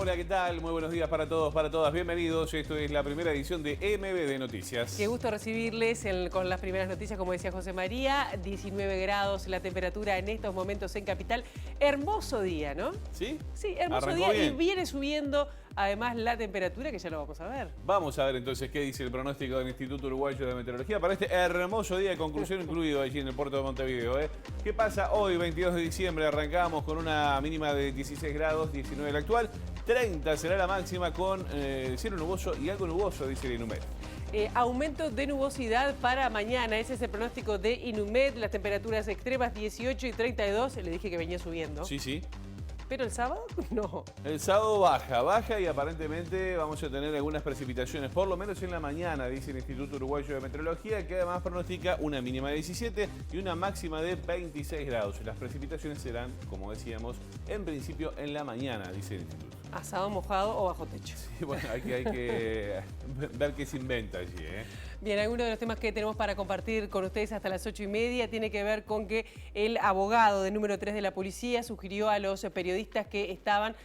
hola, ¿qué tal? Muy buenos días para todos, para todas. Bienvenidos. Esto es la primera edición de MBD Noticias. Qué gusto recibirles con las primeras noticias, como decía José María. 19 grados la temperatura en estos momentos en Capital. Hermoso día, ¿no? ¿Sí? Sí, hermoso Arrancó día bien. Y viene subiendo además la temperatura, que ya lo vamos a ver. Vamos a ver entonces qué dice el pronóstico del Instituto Uruguayo de Meteorología para este hermoso día de conclusión incluido allí en el puerto de Montevideo. ¿Qué pasa hoy, 22 de diciembre? Arrancamos con una mínima de 16 grados, 19 la actual. 30 será la máxima con cielo nuboso y algo nuboso, dice el Inumet. Aumento de nubosidad para mañana, ese es el pronóstico de Inumet. Las temperaturas extremas 18 y 32, le dije que venía subiendo. Sí, sí. ¿Pero el sábado? No. El sábado baja y aparentemente vamos a tener algunas precipitaciones, por lo menos en la mañana, dice el Instituto Uruguayo de Meteorología, que además pronostica una mínima de 17 y una máxima de 26 grados. Las precipitaciones serán, como decíamos, en principio en la mañana, dice el Instituto. ¿Asado mojado o bajo techo? Sí, bueno, hay que ver qué se inventa allí, Bien, algunos de los temas que tenemos para compartir con ustedes hasta las 8:30 tiene que ver con que el abogado del número 3 de la policía sugirió a los periodistas que estaban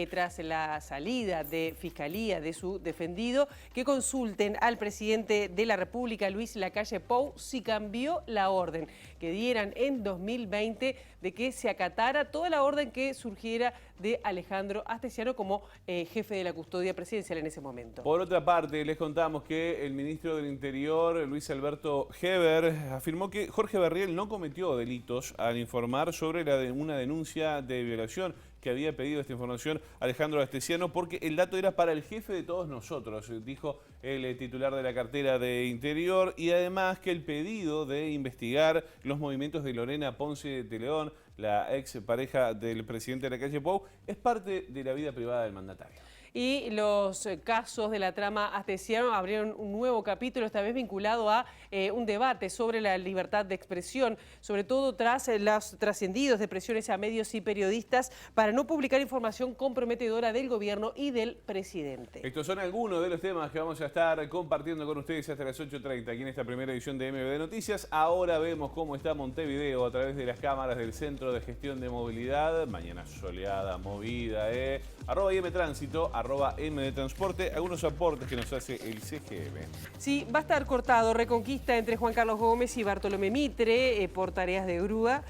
tras la salida de Fiscalía de su defendido que consulten al presidente de la República, Luis Lacalle Pou, si cambió la orden que dieran en 2020 de que se acatara toda la orden que surgiera de Alejandro Astesiano como jefe de la custodia presidencial en ese momento. Por otra parte, les contamos que el ministro del Interior, Luis Alberto Heber, afirmó que Jorge Berriel no cometió delitos al informar sobre una denuncia de violación que había pedido esta información Alejandro Astesiano porque el dato era para el jefe de todos nosotros, dijo el titular de la cartera de Interior, y además que el pedido de investigar los movimientos de Lorena Ponce de León, la ex pareja del presidente de Lacalle Pou, es parte de la vida privada del mandatario. Y los casos de la trama Astesiano abrieron un nuevo capítulo, esta vez vinculado a un debate sobre la libertad de expresión, sobre todo tras los trascendidos de presiones a medios y periodistas para no publicar información comprometedora del gobierno y del presidente. Estos son algunos de los temas que vamos a estar compartiendo con ustedes hasta las 8:30 aquí en esta primera edición de MBD Noticias. Ahora vemos cómo está Montevideo a través de las cámaras del Centro de Gestión de Movilidad. Mañana soleada, movida, @IMTránsito, @MDTransporte, algunos aportes que nos hace el CGM. Sí, va a estar cortado Reconquista entre Juan Carlos Gómez y Bartolomé Mitre por tareas de grúa.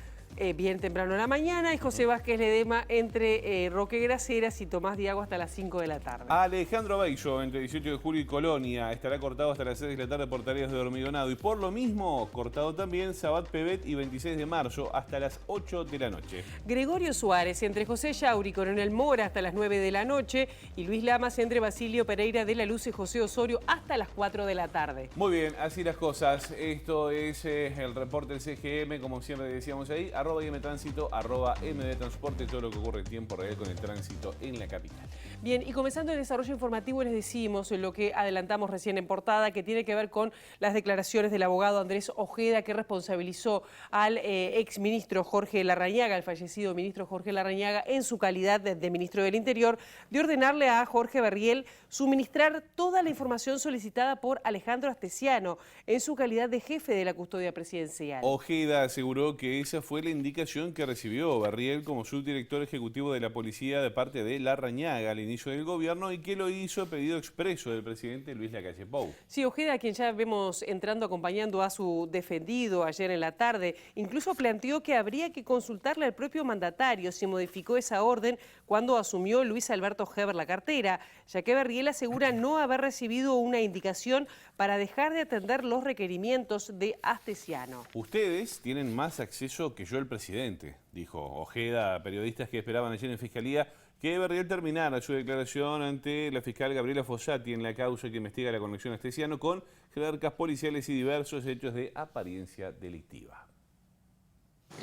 Bien temprano en la mañana, y José Vázquez Ledema entre Roque Graceras y Tomás Diago hasta las 5 de la tarde. Alejandro Bello entre 18 de julio y Colonia estará cortado hasta las 6 de la tarde por tareas de hormigonado, y por lo mismo cortado también Sabat Pebet y 26 de marzo hasta las 8 de la noche. Gregorio Suárez entre José Yauri y Coronel Mora hasta las 9 de la noche, y Luis Lamas entre Basilio Pereira de la Luz y José Osorio hasta las 4 de la tarde. Muy bien, así las cosas. Esto es el reporte del CGM, como siempre decíamos ahí, @IMTránsito, @MDTransporte, todo lo que ocurre en tiempo real con el tránsito en la capital. Bien, y comenzando el desarrollo informativo, les decimos lo que adelantamos recién en portada, que tiene que ver con las declaraciones del abogado Andrés Ojeda, que responsabilizó al exministro Jorge Larrañaga, al fallecido ministro Jorge Larrañaga, en su calidad de ministro del Interior, de ordenarle a Jorge Berriel suministrar toda la información solicitada por Alejandro Astesiano en su calidad de jefe de la custodia presidencial. Ojeda aseguró que esa fue la indicación que recibió Berriel como subdirector ejecutivo de la policía de parte de Larrañaga al inicio del gobierno, y que lo hizo a pedido expreso del presidente Luis Lacalle Pou. Sí, Ojeda, quien ya vemos entrando acompañando a su defendido ayer en la tarde, incluso planteó que habría que consultarle al propio mandatario si modificó esa orden cuando asumió Luis Alberto Heber la cartera, ya que Berriel asegura no haber recibido una indicación para dejar de atender los requerimientos de Astesiano. Ustedes tienen más acceso que yo el presidente, dijo Ojeda a periodistas que esperaban ayer en Fiscalía que Berriel terminara su declaración ante la fiscal Gabriela Fossati en la causa que investiga la conexión Astesiano con jerarcas policiales y diversos hechos de apariencia delictiva.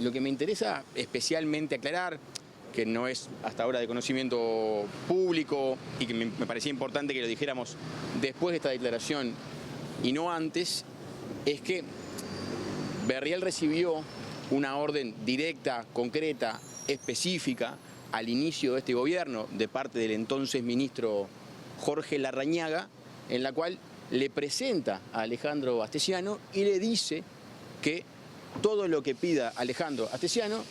Lo que me interesa especialmente aclarar, que no es hasta ahora de conocimiento público y que me parecía importante que lo dijéramos después de esta declaración y no antes, es que Berriel recibió una orden directa, concreta, específica al inicio de este gobierno de parte del entonces ministro Jorge Larrañaga, en la cual le presenta a Alejandro Astesiano y le dice que todo lo que pida Alejandro Astesiano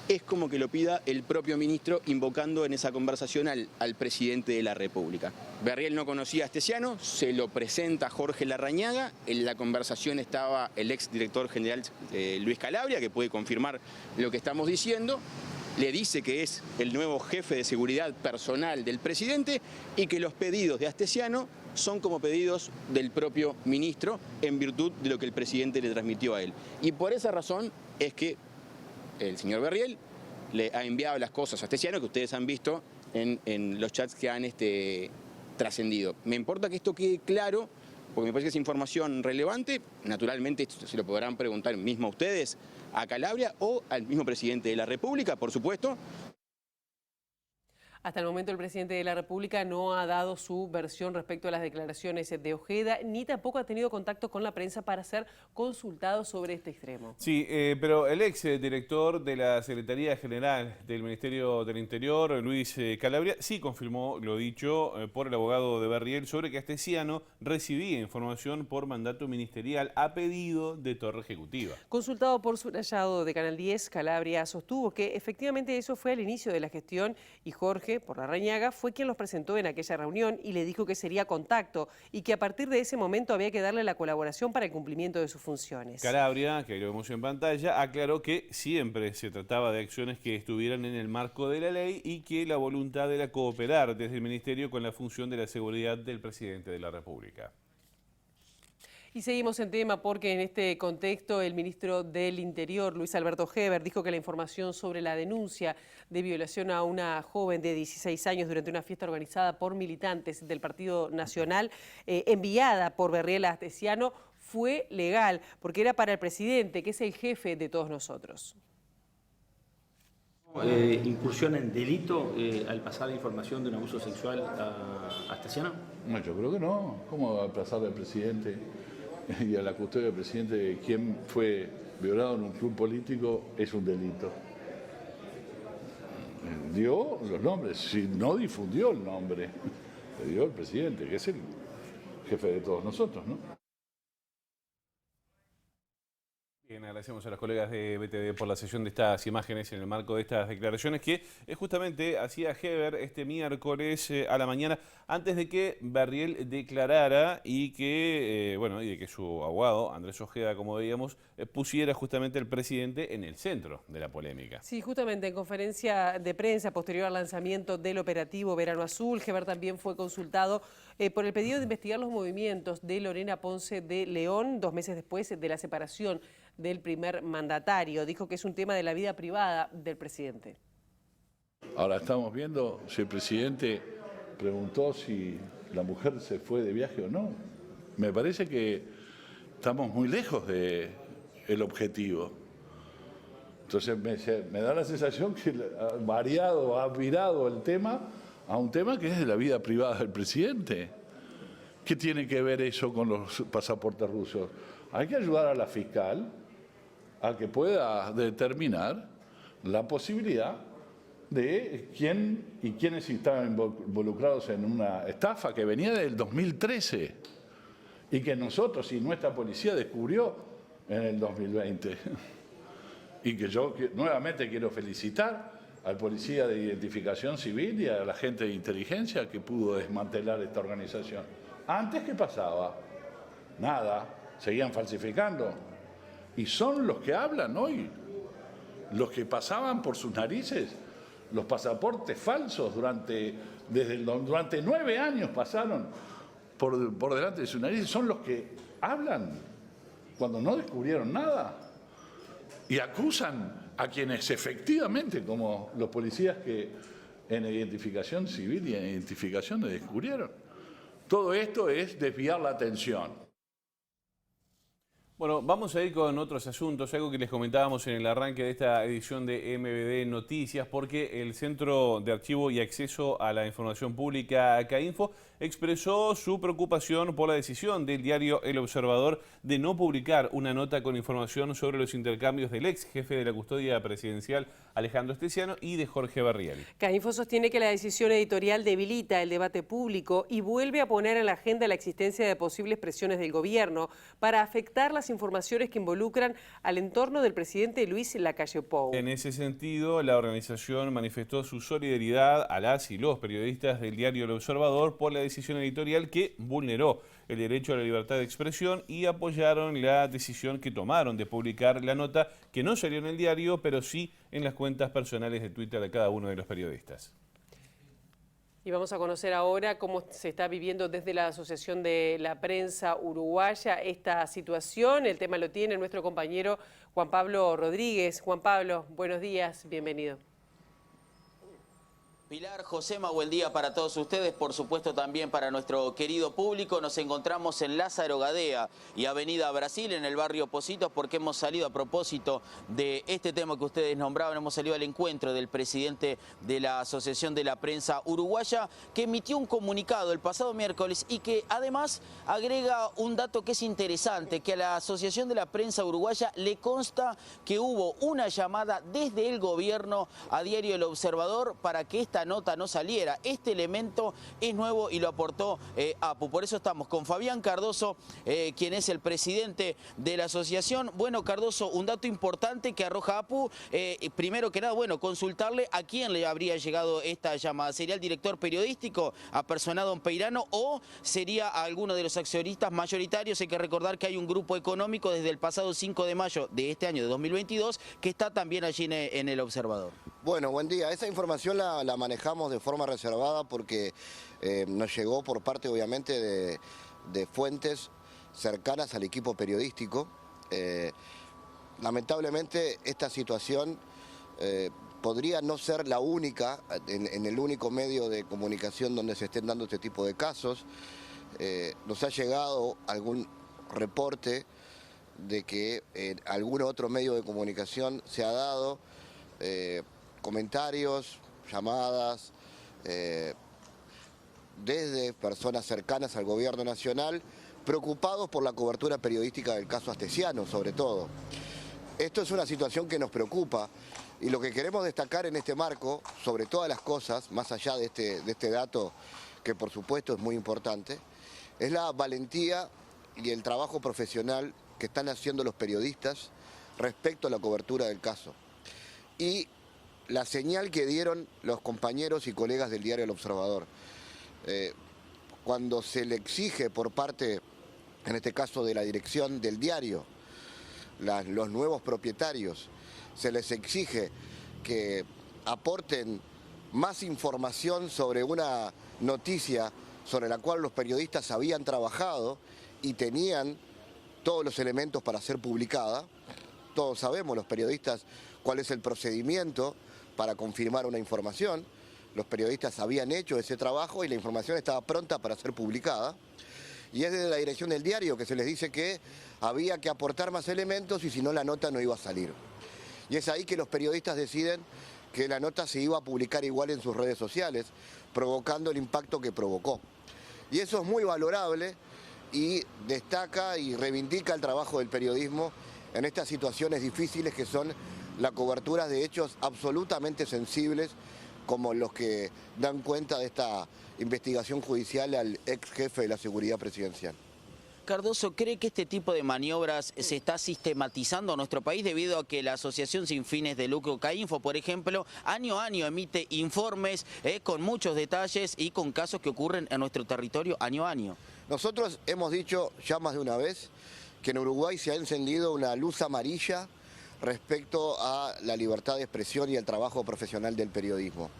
es como que lo pida el propio ministro invocando en esa conversación al presidente de la República. Berriel no conocía a Astesiano, se lo presenta Jorge Larrañaga, en la conversación estaba el ex director general Luis Calabria, que puede confirmar lo que estamos diciendo. Le dice que es el nuevo jefe de seguridad personal del presidente y que los pedidos de Astesiano son como pedidos del propio ministro en virtud de lo que el presidente le transmitió a él. Y por esa razón es que el señor Berriel le ha enviado las cosas a Astesiano que ustedes han visto en los chats que han trascendido. Me importa que esto quede claro porque me parece que es información relevante. Naturalmente esto se lo podrán preguntar mismo a ustedes, a Calabria o al mismo presidente de la República, por supuesto. Hasta el momento el presidente de la República no ha dado su versión respecto a las declaraciones de Ojeda, ni tampoco ha tenido contacto con la prensa para ser consultado sobre este extremo. Sí, pero el ex director de la Secretaría General del Ministerio del Interior, Luis Calabria, sí confirmó lo dicho por el abogado de Berriel sobre que Astesiano recibía información por mandato ministerial a pedido de Torre Ejecutiva. Consultado por Subrayado de Canal 10, Calabria sostuvo que efectivamente eso fue al inicio de la gestión y Jorge, por Larrañaga, fue quien los presentó en aquella reunión y le dijo que sería contacto y que a partir de ese momento había que darle la colaboración para el cumplimiento de sus funciones. Calabria, que lo vemos en pantalla, aclaró que siempre se trataba de acciones que estuvieran en el marco de la ley y que la voluntad era cooperar desde el Ministerio con la función de la seguridad del presidente de la República. Y seguimos en tema porque en este contexto el ministro del Interior, Luis Alberto Heber, dijo que la información sobre la denuncia de violación a una joven de 16 años durante una fiesta organizada por militantes del Partido Nacional, enviada por Berriel a Astesiano, fue legal, porque era para el presidente, que es el jefe de todos nosotros. ¿Incursión en delito al pasar la información de un abuso sexual a Astesiano? No, yo creo que no. ¿Cómo va a pasar al presidente y a la custodia del presidente de quién fue violado en un club político? Es un delito. Dio los nombres, si no difundió el nombre, le dio el presidente, que es el jefe de todos nosotros, ¿no? Bien, agradecemos a los colegas de BTV por la sesión de estas imágenes en el marco de estas declaraciones que justamente hacía Heber este miércoles a la mañana antes de que Berriel declarara y que, y de que su abogado, Andrés Ojeda, como veíamos, pusiera justamente al presidente en el centro de la polémica. Sí, justamente en conferencia de prensa posterior al lanzamiento del operativo Verano Azul, Heber también fue consultado por el pedido de investigar los movimientos de Lorena Ponce de León 2 meses después de la separación del primer mandatario. Dijo que es un tema de la vida privada del presidente. Ahora estamos viendo si el presidente preguntó si la mujer se fue de viaje o no. Me parece que estamos muy lejos del objetivo. Entonces me da la sensación que ha virado el tema a un tema que es de la vida privada del presidente. ¿Qué tiene que ver eso con los pasaportes rusos? Hay que ayudar a la fiscal a que pueda determinar la posibilidad de quién y quiénes estaban involucrados en una estafa que venía del 2013 y que nosotros y nuestra policía descubrió en el 2020. Y que yo nuevamente quiero felicitar al policía de identificación civil y a la gente de inteligencia que pudo desmantelar esta organización. Antes, ¿qué pasaba? Nada, seguían falsificando. Y son los que hablan hoy, los que pasaban por sus narices los pasaportes falsos durante 9 años pasaron por delante de sus narices, son los que hablan cuando no descubrieron nada y acusan a quienes efectivamente, como los policías que en identificación civil y en identificación descubrieron. Todo esto es desviar la atención. Bueno, vamos a ir con otros asuntos, algo que les comentábamos en el arranque de esta edición de MBD Noticias, porque el Centro de Archivo y Acceso a la Información Pública, CAINFO, expresó su preocupación por la decisión del diario El Observador de no publicar una nota con información sobre los intercambios del ex jefe de la custodia presidencial, Alejandro Astesiano, y de Jorge Berriel. CAINFO sostiene que la decisión editorial debilita el debate público y vuelve a poner en la agenda la existencia de posibles presiones del gobierno para afectar las nuevas informaciones que involucran al entorno del presidente Luis Lacalle Pou. En ese sentido, la organización manifestó su solidaridad a las y los periodistas del diario El Observador por la decisión editorial que vulneró el derecho a la libertad de expresión y apoyaron la decisión que tomaron de publicar la nota que no salió en el diario, pero sí en las cuentas personales de Twitter de cada uno de los periodistas. Y vamos a conocer ahora cómo se está viviendo desde la Asociación de la Prensa Uruguaya esta situación. El tema lo tiene nuestro compañero Juan Pablo Rodríguez. Juan Pablo, buenos días, bienvenido. Pilar, Josema, buen día para todos ustedes, por supuesto también para nuestro querido público. Nos encontramos en Lázaro Gadea y Avenida Brasil, en el barrio Pocitos, porque hemos salido a propósito de este tema que ustedes nombraban, hemos salido al encuentro del presidente de la Asociación de la Prensa Uruguaya, que emitió un comunicado el pasado miércoles y que además agrega un dato que es interesante, que a la Asociación de la Prensa Uruguaya le consta que hubo una llamada desde el gobierno a Diario El Observador para que esta nota no saliera. Este elemento es nuevo y lo aportó APU. Por eso estamos con Fabián Cardoso, quien es el presidente de la asociación. Bueno, Cardoso, un dato importante que arroja APU, primero que nada, bueno, consultarle a quién le habría llegado esta llamada. ¿Sería el director periodístico, a Personado Peirano, o sería a alguno de los accionistas mayoritarios? Hay que recordar que hay un grupo económico desde el pasado 5 de mayo de este año, de 2022, que está también allí en El Observador. Bueno, buen día. Esa información la manejamos de forma reservada porque nos llegó por parte, obviamente, de fuentes cercanas al equipo periodístico. Lamentablemente, esta situación podría no ser la única, en el único medio de comunicación donde se estén dando este tipo de casos. Nos ha llegado algún reporte de que en algún otro medio de comunicación se ha dado comentarios, llamadas, desde personas cercanas al gobierno nacional, preocupados por la cobertura periodística del caso Astesiano, sobre todo. Esto es una situación que nos preocupa y lo que queremos destacar en este marco, sobre todas las cosas, más allá de este dato, que por supuesto es muy importante, es la valentía y el trabajo profesional que están haciendo los periodistas respecto a la cobertura del caso. Y la señal que dieron los compañeros y colegas del diario El Observador. Cuando se le exige por parte, en este caso de la dirección del diario, los nuevos propietarios, se les exige que aporten más información sobre una noticia sobre la cual los periodistas habían trabajado y tenían todos los elementos para ser publicada. Todos sabemos, los periodistas, cuál es el procedimiento para confirmar una información. Los periodistas habían hecho ese trabajo y la información estaba pronta para ser publicada. Y es desde la dirección del diario que se les dice que había que aportar más elementos y si no la nota no iba a salir. Y es ahí que los periodistas deciden que la nota se iba a publicar igual en sus redes sociales, provocando el impacto que provocó. Y eso es muy valorable y destaca y reivindica el trabajo del periodismo en estas situaciones difíciles que son la cobertura de hechos absolutamente sensibles como los que dan cuenta de esta investigación judicial al ex jefe de la seguridad presidencial. Cardoso, ¿cree que este tipo de maniobras se está sistematizando en nuestro país debido a que la Asociación Sin Fines de Lucro CAINFO, por ejemplo, año a año emite informes con muchos detalles y con casos que ocurren en nuestro territorio año a año? Nosotros hemos dicho ya más de una vez que en Uruguay se ha encendido una luz amarilla respecto a la libertad de expresión y el trabajo profesional del periodismo.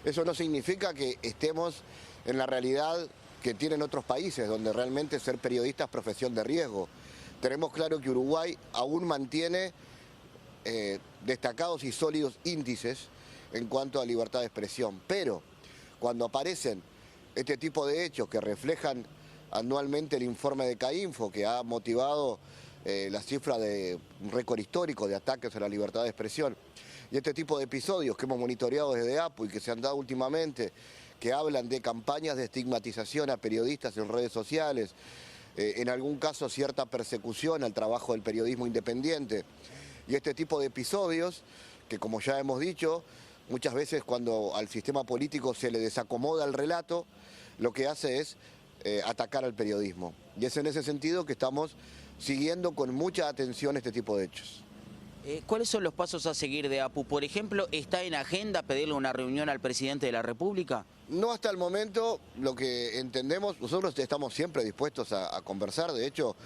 Eso no significa que estemos en la realidad que tienen otros países, donde realmente ser periodista es profesión de riesgo. Tenemos claro que Uruguay aún mantiene destacados y sólidos índices en cuanto a libertad de expresión, pero cuando aparecen este tipo de hechos que reflejan anualmente el informe de CAINFO, que ha motivado la cifra de un récord histórico de ataques a la libertad de expresión, y este tipo de episodios que hemos monitoreado desde APU y que se han dado últimamente, que hablan de campañas de estigmatización a periodistas en redes sociales, en algún caso cierta persecución al trabajo del periodismo independiente, y este tipo de episodios que, como ya hemos dicho, muchas veces cuando al sistema político se le desacomoda el relato, lo que hace es atacar al periodismo. Y es en ese sentido que estamos siguiendo con mucha atención este tipo de hechos. ¿Cuáles son los pasos a seguir de APU? Por ejemplo, ¿está en agenda pedirle una reunión al presidente de la República? No hasta el momento, lo que entendemos, nosotros estamos siempre dispuestos a conversar. De hecho,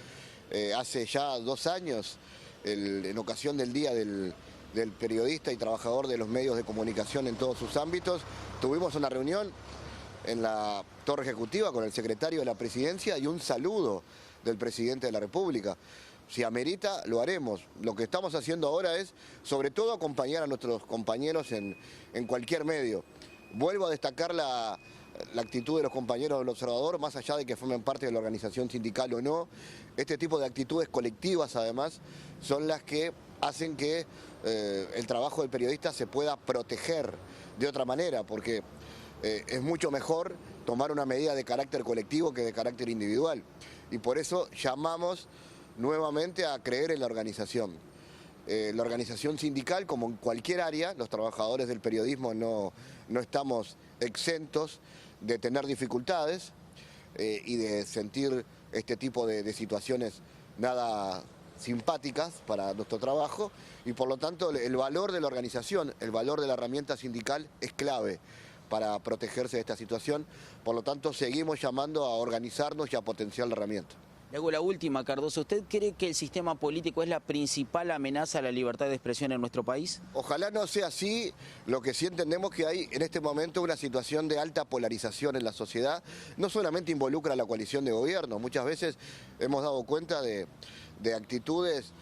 hace ya 2 años, en ocasión del Día del Periodista y Trabajador de los Medios de Comunicación en todos sus ámbitos, tuvimos una reunión en la Torre Ejecutiva con el secretario de la Presidencia y un saludo del presidente de la República. Si amerita, lo haremos. Lo que estamos haciendo ahora es, sobre todo, acompañar a nuestros compañeros en cualquier medio. Vuelvo a destacar la actitud de los compañeros del Observador, más allá de que formen parte de la organización sindical o no. Este tipo de actitudes colectivas, además, son las que hacen que el trabajo del periodista se pueda proteger de otra manera, porque es mucho mejor tomar una medida de carácter colectivo que de carácter individual. Y por eso llamamos nuevamente a creer en la organización. La organización sindical, como en cualquier área, los trabajadores del periodismo no estamos exentos de tener dificultades y de sentir este tipo de situaciones nada simpáticas para nuestro trabajo, y por lo tanto el valor de la organización, el valor de la herramienta sindical es clave para protegerse de esta situación. Por lo tanto, seguimos llamando a organizarnos y a potenciar la herramienta. Le hago la última, Cardoso. ¿Usted cree que el sistema político es la principal amenaza a la libertad de expresión en nuestro país? Ojalá no sea así. Lo que sí entendemos que hay en este momento una situación de alta polarización en la sociedad. No solamente involucra a la coalición de gobierno, muchas veces hemos dado cuenta de actitudes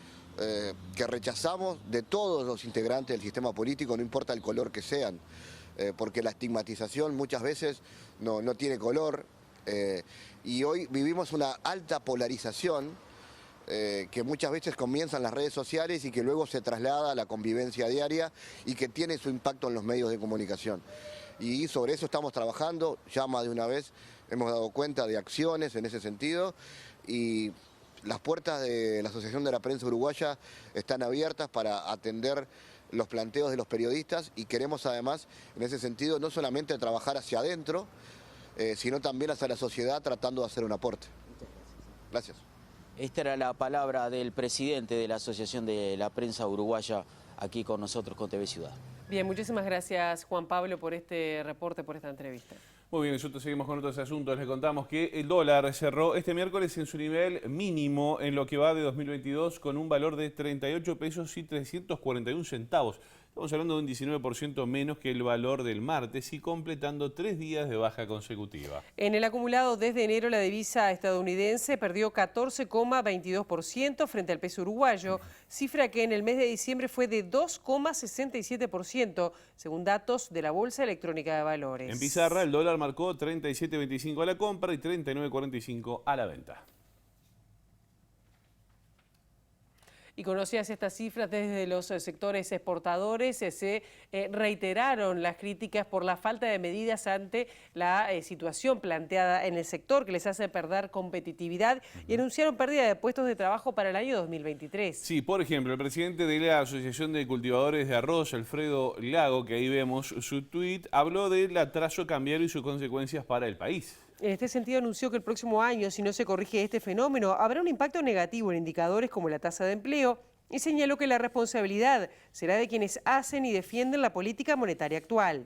que rechazamos de todos los integrantes del sistema político, no importa el color que sean, porque la estigmatización muchas veces no tiene color. Y hoy vivimos una alta polarización que muchas veces comienza en las redes sociales y que luego se traslada a la convivencia diaria y que tiene su impacto en los medios de comunicación. Y sobre eso estamos trabajando, ya más de una vez hemos dado cuenta de acciones en ese sentido, y las puertas de la Asociación de la Prensa Uruguaya están abiertas para atender los planteos de los periodistas, y queremos además en ese sentido no solamente trabajar hacia adentro, sino también hacia la sociedad, tratando de hacer un aporte. Gracias. Esta era la palabra del presidente de la Asociación de la Prensa Uruguaya aquí con nosotros, con TV Ciudad. Bien, muchísimas gracias, Juan Pablo, por este reporte, por esta entrevista. Muy bien, nosotros seguimos con otros asuntos. Les contamos que el dólar cerró este miércoles en su nivel mínimo en lo que va de 2022 con un valor de 38 pesos y 341 centavos. Estamos hablando de un 19% menos que el valor del martes y completando 3 días de baja consecutiva. En el acumulado desde enero, la divisa estadounidense perdió 14,22% frente al peso uruguayo, cifra que en el mes de diciembre fue de 2,67%, según datos de la Bolsa Electrónica de Valores. En pizarra, el dólar marcó 37.25 a la compra y 39.45 a la venta. Y conocidas estas cifras, desde los sectores exportadores se reiteraron las críticas por la falta de medidas ante la situación planteada en el sector, que les hace perder competitividad, y anunciaron pérdida de puestos de trabajo para el año 2023. Sí, por ejemplo, el presidente de la Asociación de Cultivadores de Arroz, Alfredo Lago, que ahí vemos su tuit, habló del atraso cambiario y sus consecuencias para el país. En este sentido, anunció que el próximo año, si no se corrige este fenómeno, habrá un impacto negativo en indicadores como la tasa de empleo, y señaló que la responsabilidad será de quienes hacen y defienden la política monetaria actual.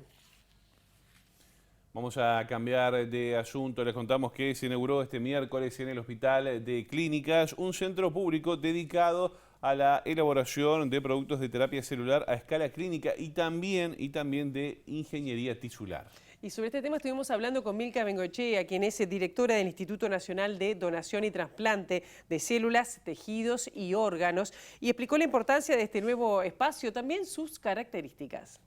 Vamos a cambiar de asunto. Les contamos que se inauguró este miércoles en el Hospital de Clínicas un centro público dedicado a la elaboración de productos de terapia celular a escala clínica y también de ingeniería tisular. Y sobre este tema estuvimos hablando con Milka Bengoechea, quien es directora del Instituto Nacional de Donación y Trasplante de Células, Tejidos y Órganos, y explicó la importancia de este nuevo espacio, también sus características.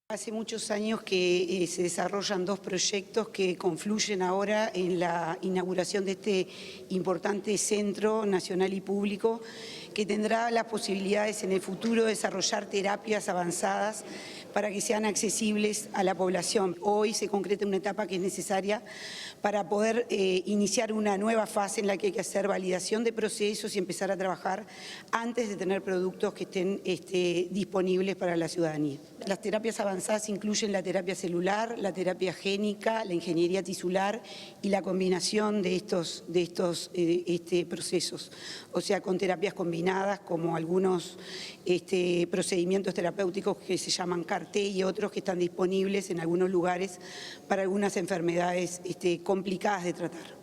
Hace muchos años que se desarrollan 2 proyectos que confluyen ahora en la inauguración de este importante centro nacional y público, que tendrá las posibilidades en el futuro de desarrollar terapias avanzadas para que sean accesibles a la población. Hoy se concreta una etapa que es necesaria para poder iniciar una nueva fase en la que hay que hacer validación de procesos y empezar a trabajar antes de tener productos que estén disponibles para la ciudadanía. Las terapias avanzadas incluyen la terapia celular, la terapia génica, la ingeniería tisular y la combinación de estos procesos, o sea, con terapias combinadas como algunos procedimientos terapéuticos que se llaman CAR-T y otros que están disponibles en algunos lugares para algunas enfermedades complicadas de tratar.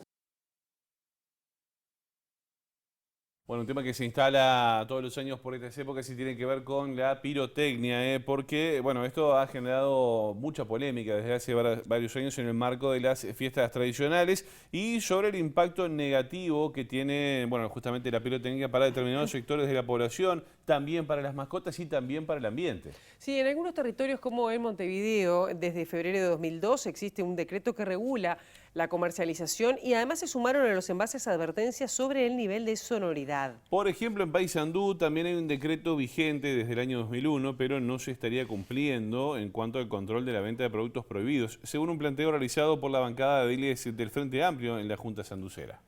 Bueno, un tema que se instala todos los años por estas épocas y tiene que ver con la pirotecnia, porque bueno, esto ha generado mucha polémica desde hace varios años en el marco de las fiestas tradicionales y sobre el impacto negativo que tiene, bueno, justamente la pirotecnia para determinados sectores de la población, también para las mascotas y también para el ambiente. Sí, en algunos territorios como en Montevideo, desde febrero de 2002 existe un decreto que regula la comercialización y además se sumaron a los envases advertencias sobre el nivel de sonoridad. Por ejemplo, en Paysandú también hay un decreto vigente desde el año 2001, pero no se estaría cumpliendo en cuanto al control de la venta de productos prohibidos, según un planteo realizado por la bancada de ediles del Frente Amplio en la Junta Sanducera.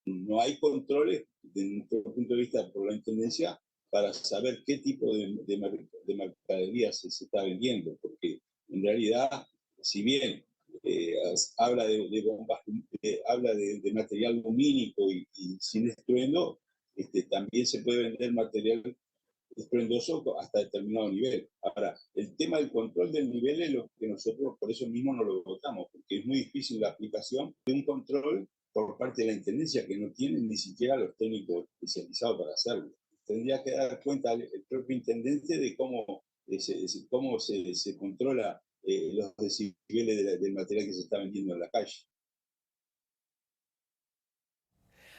No hay controles, desde nuestro punto de vista, por la Intendencia, para saber qué tipo de mercadería se está vendiendo, porque en realidad, si bien habla de bombas, habla de material lumínico y sin estruendo, también se puede vender material estruendoso hasta determinado nivel. Ahora, el tema del control del nivel es lo que nosotros por eso mismo no lo votamos, porque es muy difícil la aplicación de un control por parte de la Intendencia, que no tienen ni siquiera los técnicos especializados para hacerlo. Tendría que dar cuenta el propio Intendente de cómo se controla los decibeles del material que se está vendiendo en la calle.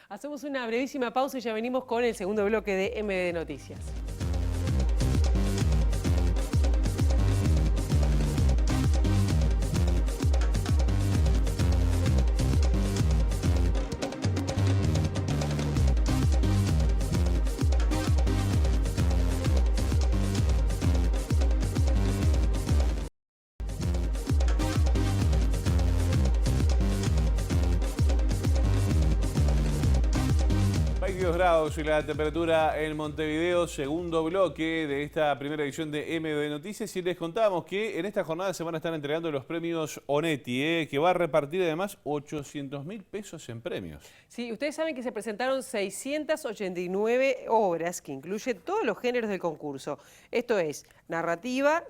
Hacemos una brevísima pausa y ya venimos con el segundo bloque de MD Noticias. Grados y la temperatura en Montevideo, segundo bloque de esta primera edición de MD Noticias, y les contamos que en esta jornada se van a estar entregando los premios Onetti, que va a repartir además 800.000 pesos en premios. Sí, ustedes saben que se presentaron 689 obras que incluyen todos los géneros del concurso. Esto es narrativa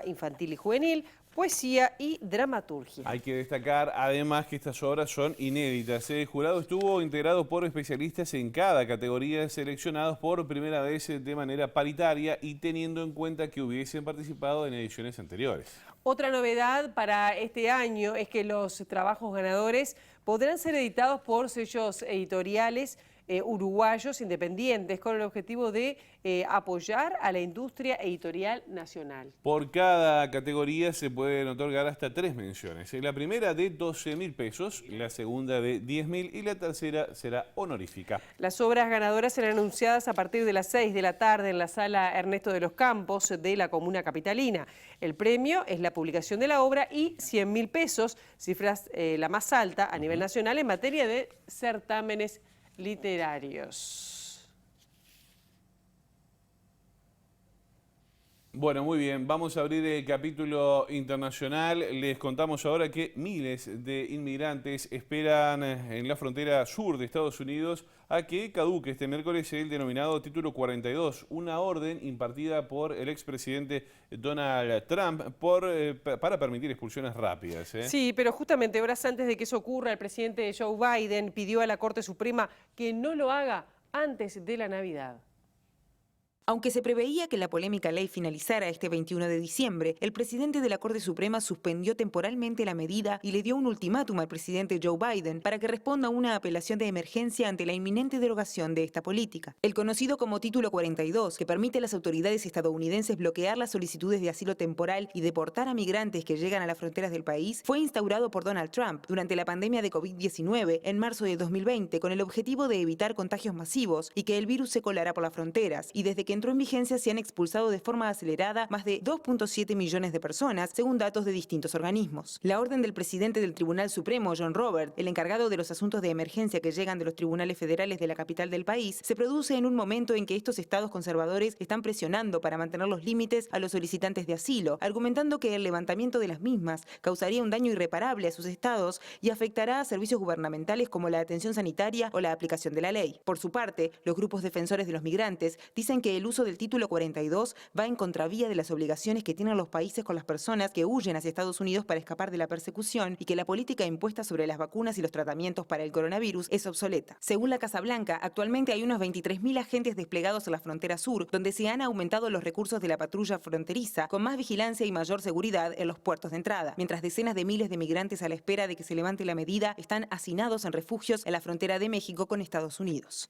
infantil y juvenil, poesía y dramaturgia. Hay que destacar además que estas obras son inéditas. El jurado estuvo integrado por especialistas en cada categoría, seleccionados por primera vez de manera paritaria y teniendo en cuenta que hubiesen participado en ediciones anteriores. Otra novedad para este año es que los trabajos ganadores podrán ser editados por sellos editoriales uruguayos independientes con el objetivo de apoyar a la industria editorial nacional. Por cada categoría se pueden otorgar hasta 3 menciones. La primera de 12.000 pesos, la segunda de 10.000 y la tercera será honorífica. Las obras ganadoras serán anunciadas a partir de las 6 de la tarde en la sala Ernesto de los Campos de la comuna capitalina. El premio es la publicación de la obra y 100.000 pesos, cifras la más alta a nivel nacional en materia de certámenes literarios. Bueno, muy bien, vamos a abrir el capítulo internacional. Les contamos ahora que miles de inmigrantes esperan en la frontera sur de Estados Unidos a que caduque este miércoles el denominado Título 42, una orden impartida por el expresidente Donald Trump para permitir expulsiones rápidas. Sí, pero justamente horas antes de que eso ocurra, el presidente Joe Biden pidió a la Corte Suprema que no lo haga antes de la Navidad. Aunque se preveía que la polémica ley finalizara este 21 de diciembre, el presidente de la Corte Suprema suspendió temporalmente la medida y le dio un ultimátum al presidente Joe Biden para que responda a una apelación de emergencia ante la inminente derogación de esta política. El conocido como Título 42, que permite a las autoridades estadounidenses bloquear las solicitudes de asilo temporal y deportar a migrantes que llegan a las fronteras del país, fue instaurado por Donald Trump durante la pandemia de COVID-19 en marzo de 2020 con el objetivo de evitar contagios masivos y que el virus se colara por las fronteras, y desde que entró en vigencia se han expulsado de forma acelerada más de 2.7 millones de personas, según datos de distintos organismos. La orden del presidente del Tribunal Supremo, John Roberts, el encargado de los asuntos de emergencia que llegan de los tribunales federales de la capital del país, se produce en un momento en que estos estados conservadores están presionando para mantener los límites a los solicitantes de asilo, argumentando que el levantamiento de las mismas causaría un daño irreparable a sus estados y afectará a servicios gubernamentales como la atención sanitaria o la aplicación de la ley. Por su parte, los grupos defensores de los migrantes dicen que el uso del título 42 va en contravía de las obligaciones que tienen los países con las personas que huyen hacia Estados Unidos para escapar de la persecución y que la política impuesta sobre las vacunas y los tratamientos para el coronavirus es obsoleta. Según la Casa Blanca, actualmente hay unos 23.000 agentes desplegados en la frontera sur, donde se han aumentado los recursos de la patrulla fronteriza, con más vigilancia y mayor seguridad en los puertos de entrada, mientras decenas de miles de migrantes a la espera de que se levante la medida están hacinados en refugios en la frontera de México con Estados Unidos.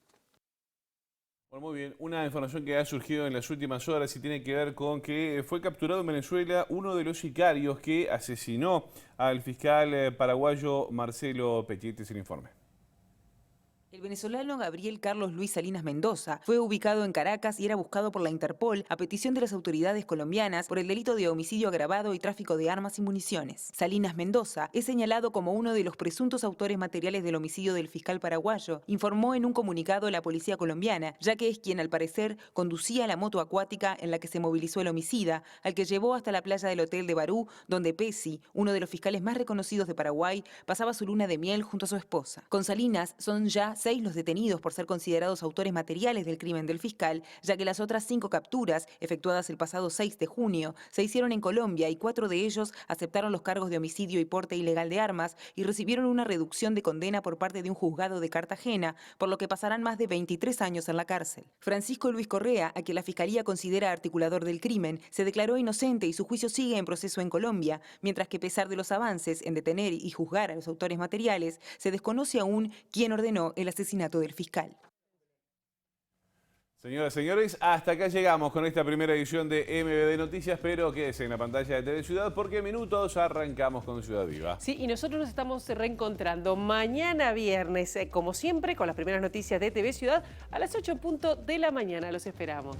Bueno, muy bien, una información que ha surgido en las últimas horas y tiene que ver con que fue capturado en Venezuela uno de los sicarios que asesinó al fiscal paraguayo Marcelo Petit. Este es el informe. El venezolano Gabriel Carlos Luis Salinas Mendoza fue ubicado en Caracas y era buscado por la Interpol a petición de las autoridades colombianas por el delito de homicidio agravado y tráfico de armas y municiones. Salinas Mendoza es señalado como uno de los presuntos autores materiales del homicidio del fiscal paraguayo, informó en un comunicado la policía colombiana, ya que es quien al parecer conducía la moto acuática en la que se movilizó el homicida, al que llevó hasta la playa del Hotel de Barú, donde Pesi, uno de los fiscales más reconocidos de Paraguay, pasaba su luna de miel junto a su esposa. Con Salinas son ya 6 los detenidos por ser considerados autores materiales del crimen del fiscal, ya que las otras 5 capturas, efectuadas el pasado 6 de junio, se hicieron en Colombia y 4 de ellos aceptaron los cargos de homicidio y porte ilegal de armas y recibieron una reducción de condena por parte de un juzgado de Cartagena, por lo que pasarán más de 23 años en la cárcel. Francisco Luis Correa, a quien la Fiscalía considera articulador del crimen, se declaró inocente y su juicio sigue en proceso en Colombia, mientras que a pesar de los avances en detener y juzgar a los autores materiales, se desconoce aún quién ordenó el asesinato del fiscal. Señoras y señores, hasta acá llegamos con esta primera edición de MBD Noticias, pero quédese en la pantalla de TV Ciudad porque en minutos arrancamos con Ciudad Viva. Sí, y nosotros nos estamos reencontrando mañana viernes, como siempre, con las primeras noticias de TV Ciudad a las 8 de la mañana. Los esperamos.